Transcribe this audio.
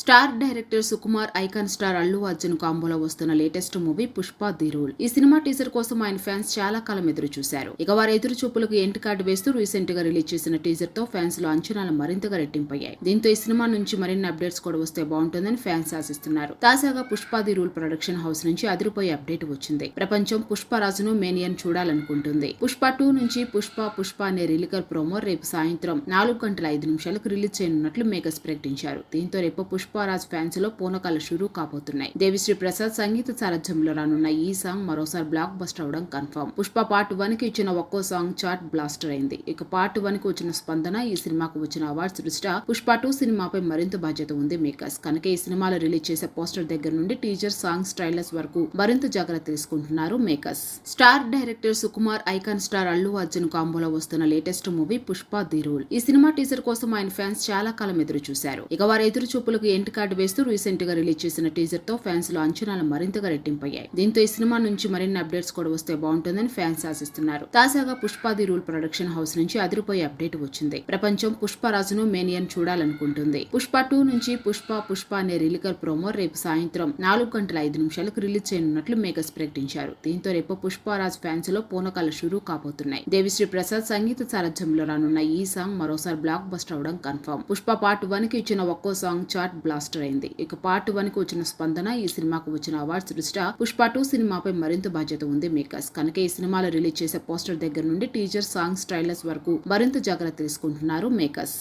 Star director Sukumar, icon star Allu Arjun కాంబోలో వస్తున్న latest movie Pushpa the rule. ఈ సినిమా టీజర్ కోసం ఆయన ఫ్యాన్స్ చాలా కాలం ఎదురు చూశారు. ఇక వారి ఎదురు చూపులకు ఎండ్ కార్డు వేస్తూ రీసెంట్ గా రిలీజ్ చేసిన టీజర్ తో ఫ్యాన్స్ లో అంచనాలు మరింతగా రెట్టింపయ్యాయి. దీంతో ఈ సినిమా నుంచి మరిన్ని అప్డేట్స్ కూడా వస్తే బాగుంటుందని ఫ్యాన్స్ ఆశిస్తున్నారు. తాజాగా Pushpa the rule production house నుంచి అదిరిపోయే అప్డేట్ వచ్చింది. ప్రపంచం పుష్పరాజును మేనియన్ చూడాలనుకుంటుంది. పుష్ప 2 నుంచి పుష్ప అనే రిలీకర్ ప్రోమో రేపు సాయంత్రం 4:05 రిలీజ్ చేయనున్నట్లు మేకర్స్ ప్రకటించారు. దీంతో రేపు పుష్పరాజ్ ఫ్యాన్స్ లో పూనకాలు షురూ కాబోతున్నాయి. దేవిశ్రీ ప్రసాద్ సంగీత సారథ్యంలో రానున్న ఈ సాంగ్ మరోసారి బ్లాక్ బస్టర్ అవడం కన్ఫర్మ్. పుష్ప పార్ట్ 1 కి ఇచ్చిన ఒక్కో సాంగ్ చార్ట్ బ్లాస్టర్ అయింది. ఇక పార్ట్ 1 కి వచ్చిన స్పందన, ఈ సినిమాకు వచ్చిన అవార్డ్స్ దృష్ట్యా పుష్ప 2 సినిమాపై మరింత బాధ్యత ఉంది మేకర్స్. కనుక ఈ సినిమాలో రిలీజ్ చేసే పోస్టర్ దగ్గర నుండి టీజర్, సాంగ్స్, ట్రైలర్స్ వరకు మరింత జాగ్రత్త తీసుకుంటున్నారు makers. Star director Sukumar, icon star Allu Arjun కాంబోలో వస్తున్న latest movie Pushpa the rule. ఈ సినిమా టీజర్ కోసం ఆయన ఫ్యాన్స్ చాలా కాలం ఎదురు చూశారు. ఇక వారి ఎదురు చూపులకు ఎండ్ కార్డు వేస్తూ రీసెంట్ గా రిలీజ్ చేసిన టీజర్ తో ఫ్యాన్స్ లో అంచనాలు మరింతగా రెట్టింపయ్యాయి. దీంతో ఈ సినిమా నుంచి మరిన్ని అప్డేట్స్ కూడా వస్తే బాగుంటుందని ఫ్యాన్స్ ఆశిస్తున్నారు. తాజాగా Pushpa the rule production house నుంచి అదిరిపోయే అప్డేట్ వచ్చింది. ప్రపంచం పుష్పరాజును మేనియన్ చూడాలనుకుంటుంది. పుష్ప 2 నుంచి పుష్ప అనే రిలీకర్ ప్రోమో రేపు సాయంత్రం 4:05 రిలీజ్ చేయనున్నట్లు మేకర్స్ ప్రకటించారు. దీంతో రేపు పుష్పరాజ్ ఫ్యాన్స్ లో పూనకాలు షురూ కాబోతున్నాయి. దేవిశ్రీ ప్రసాద్ సంగీత సారథ్యంలో రానున్న ఈ సాంగ్ మరోసారి బ్లాక్ బస్టర్ అవడం కన్ఫర్మ్. పుష్ప పార్ట్ 1 కి ఇచ్చిన ఒక్కో సాంగ్ చార్ట్ బ్లాస్టర్ అయింది. ఇక పార్ట్ 1 కి వచ్చిన స్పందన, ఈ సినిమాకు వచ్చిన అవార్డ్స్ దృష్ట్యా పుష్ప 2 సినిమాపై మరింత బాధ్యత ఉంది మేకర్స్. కనుక ఈ సినిమాలో రిలీజ్ చేసే పోస్టర్ దగ్గర నుండి టీజర్, సాంగ్స్, ట్రైలర్స్ వరకు మరింత జాగ్రత్త తీసుకుంటున్నారు మేకర్స్.